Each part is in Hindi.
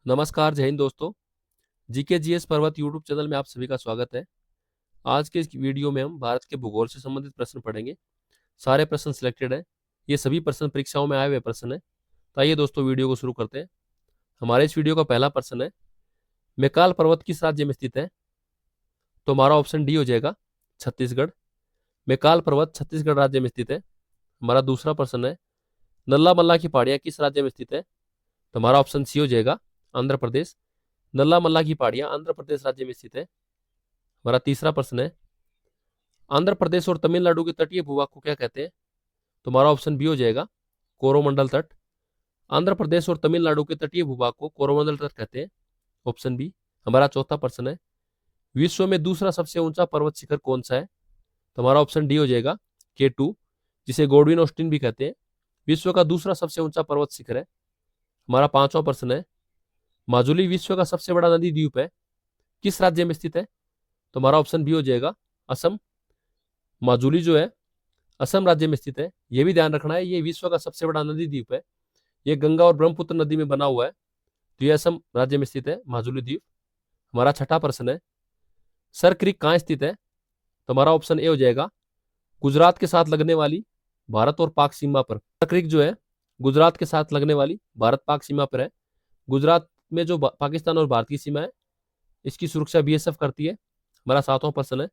नमस्कार, जय हिंद दोस्तों। जीके जीएस पर्वत यूट्यूब चैनल में आप सभी का स्वागत है। आज के इस वीडियो में हम भारत के भूगोल से संबंधित प्रश्न पढ़ेंगे। सारे प्रश्न सिलेक्टेड हैं। ये सभी प्रश्न परीक्षाओं में आए हुए प्रश्न हैं। तो आइए दोस्तों वीडियो को शुरू करते हैं। हमारे इस वीडियो का पहला प्रश्न है, मैकाल पर्वत किस राज्य में स्थित है? तो हमारा ऑप्शन डी हो जाएगा, छत्तीसगढ़। मैकाल पर्वत छत्तीसगढ़ राज्य में स्थित है। हमारा दूसरा प्रश्न है, नल्ला मल्ला की पहाड़ियां किस राज्य में स्थित है? तो हमारा ऑप्शन सी हो जाएगा, आंध्र प्रदेश। नल्ला मल्ला की पहाड़ियां आंध्र प्रदेश राज्य में स्थित है। हमारा तीसरा प्रश्न है, आंध्र प्रदेश और तमिलनाडु के तटीय भूभाग को क्या कहते हैं? तो हमारा ऑप्शन बी हो जाएगा, कोरोमंडल तट। आंध्र प्रदेश और तमिलनाडु के तटीय भूभाग को कोरोमंडल तट कहते हैं, ऑप्शन बी। हमारा चौथा प्रश्न है, विश्व में दूसरा सबसे ऊंचा पर्वत शिखर कौन सा है? तो हमारा ऑप्शन डी हो जाएगा, K2, जिसे गोडविन ऑस्टिन भी कहते हैं। विश्व का दूसरा सबसे ऊंचा पर्वत शिखर है। हमारा पांचवा प्रश्न है, माजुली विश्व का सबसे बड़ा नदी द्वीप है, किस राज्य में स्थित है? तो हमारा ऑप्शन बी हो जाएगा, असम। माजुली जो है असम राज्य में स्थित है। यह भी ध्यान रखना है, ये विश्व का सबसे बड़ा नदी द्वीप है। ये गंगा और ब्रह्मपुत्र नदी में बना हुआ है। तो ये असम राज्य में स्थित है, माजुली द्वीप। हमारा छठा प्रश्न है, सर क्रीक कहाँ स्थित है? तो हमारा ऑप्शन ए हो जाएगा, गुजरात के साथ लगने वाली भारत और पाक सीमा पर। सर क्रीक जो है गुजरात के साथ लगने वाली भारत पाक सीमा पर है। गुजरात में जो पाकिस्तान और भारत की सीमा है, इसकी सुरक्षा बीएसएफ करती है। हमारा सातवां प्रश्न है,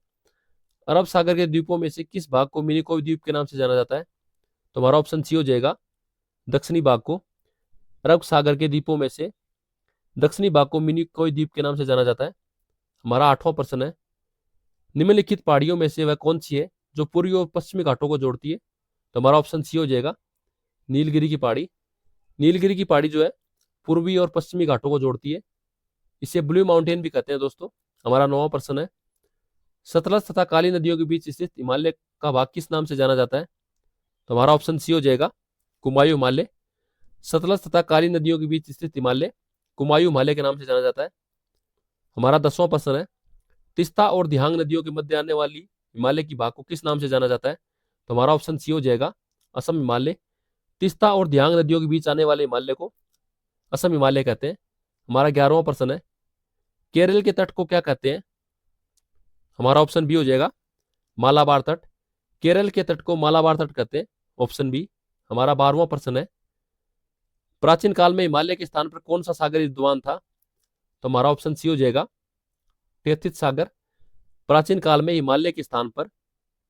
अरब सागर के द्वीपों में से किस भाग को मिनिकोय द्वीप के नाम से जाना जाता है? तो हमारा ऑप्शन सी हो जाएगा, दक्षिणी भाग को। अरब सागर के द्वीपों में से दक्षिणी भाग को मिनिकोय द्वीप के नाम से जाना जाता है। हमारा आठवां प्रश्न है, निम्नलिखित पहाड़ियों में से वह कौन सी है जो पूर्वी और पश्चिमी घाटों को जोड़ती है? तो हमारा ऑप्शन सी हो जाएगा, नीलगिरी की पहाड़ी। नीलगिरी की पहाड़ी जो है पूर्वी और पश्चिमी घाटों को जोड़ती है। इसे ब्लू माउंटेन भी कहते हैं दोस्तों। हमारा नौवां प्रश्न है, सतलज तथा काली नदियों के बीच स्थित हिमालय का भाग किस नाम से जाना जाता है? तो हमारा ऑप्शन सी हो जाएगा, कुमायूं हिमालय। सतलज तथा काली नदियों के बीच स्थित हिमालय कुमायूं हिमालय के नाम से जाना जाता है। हमारा 10वां प्रश्न है, तिस्ता और दिहांग नदियों के मध्य आने वाली हिमालय की भाग को किस नाम से जाना जाता है? तो हमारा ऑप्शन सी हो जाएगा, असम हिमालय। तिस्ता और दिहांग नदियों के बीच आने वाले हिमालय को असम हिमालय कहते हैं। हमारा 11वां प्रश्न है, केरल के तट को क्या कहते हैं? हमारा ऑप्शन बी हो जाएगा, मालाबार तट। केरल के तट को मालाबार तट कहते हैं, ऑप्शन बी। हमारा 12वां प्रश्न है, प्राचीन काल में हिमालय के स्थान पर कौन सा सागर विद्यमान था? तो हमारा ऑप्शन सी हो जाएगा, टेथिस सागर। प्राचीन काल में हिमालय के स्थान पर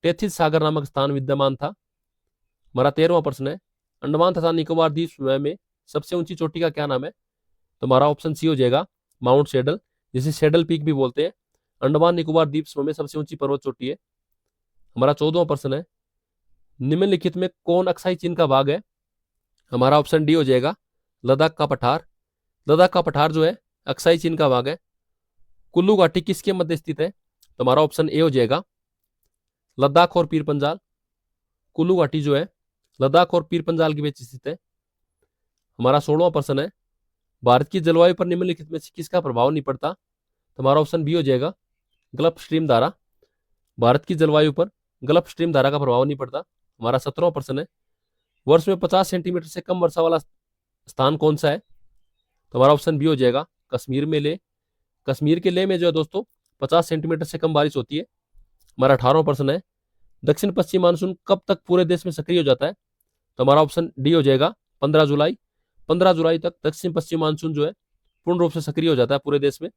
टेथिस सागर नामक स्थान विद्यमान था। हमारा 13वां प्रश्न है, अंडमान तथा निकोबार द्वीप समूह में सबसे ऊंची चोटी का क्या नाम है? तो हमारा ऑप्शन सी हो जाएगा, माउंट शेडल, जिसे शेडल पीक भी बोलते हैं। अंडमान निकोबार द्वीप समूह में सबसे ऊंची पर्वत चोटी है। हमारा 14वां प्रश्न है, निम्नलिखित में कौन अक्साई चीन का भाग है? हमारा ऑप्शन डी हो जाएगा, लद्दाख का पठार। लद्दाख का पठार जो है अक्साई चीन का भाग है। कुल्लू घाटी किसके मध्य स्थित है? तो हमारा ऑप्शन ए हो जाएगा, लद्दाख और पीर पंजाल। कुल्लू घाटी जो है लद्दाख और पीर पंजाल के बीच स्थित है। हमारा 16वां प्रश्न है, भारत की जलवायु पर निम्नलिखित में से किसका प्रभाव नहीं पड़ता? तो हमारा ऑप्शन बी हो जाएगा, गल्फ स्ट्रीम धारा। भारत की जलवायु पर गल्फ स्ट्रीम धारा का प्रभाव नहीं पड़ता। हमारा 17वां प्रश्न है, वर्ष में 50 सेंटीमीटर से कम वर्षा वाला स्थान कौन सा है? तो हमारा ऑप्शन बी हो जाएगा, कश्मीर में लेह। कश्मीर के लेह में जो है दोस्तों 50 सेंटीमीटर से कम बारिश होती है। हमारा 18वां प्रश्न है, दक्षिण पश्चिम मानसून कब तक पूरे देश में सक्रिय हो जाता है? तो हमारा ऑप्शन डी हो जाएगा, 15 जुलाई। 15 जुलाई तक दक्षिण पश्चिम मानसून जो है पूर्ण रूप से सक्रिय हो जाता है पूरे देश में।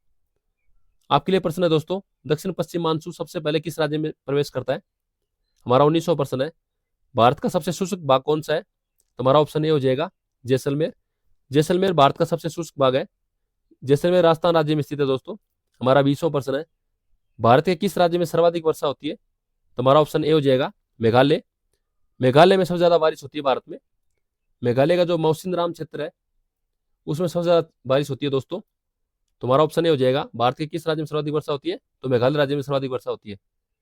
आपके लिए प्रश्न है दोस्तों, दक्षिण पश्चिम मानसून सबसे पहले किस राज्य में प्रवेश करता है? हमारा 19वां प्रश्न है, भारत का सबसे शुष्क भाग कौन सा है? तो हमारा ऑप्शन ए हो जाएगा, जैसलमेर। जैसलमेर भारत का सबसे शुष्क भाग है। जैसलमेर राजस्थान राज्य में स्थित है दोस्तों। हमारा 20वां प्रश्न है, भारत के किस राज्य में सर्वाधिक वर्षा होती है? तो हमारा ऑप्शन ए हो जाएगा, मेघालय। मेघालय में सबसे ज्यादा बारिश होती है भारत में। मेघालय का जो मौसिनराम क्षेत्र है उसमें सबसे ज्यादा बारिश होती है दोस्तों। तो हमारा ऑप्शन ए हो जाएगा, भारत के किस राज्य में सर्वाधिक वर्षा होती है? तो मेघालय राज्य में सर्वाधिक वर्षा होती है।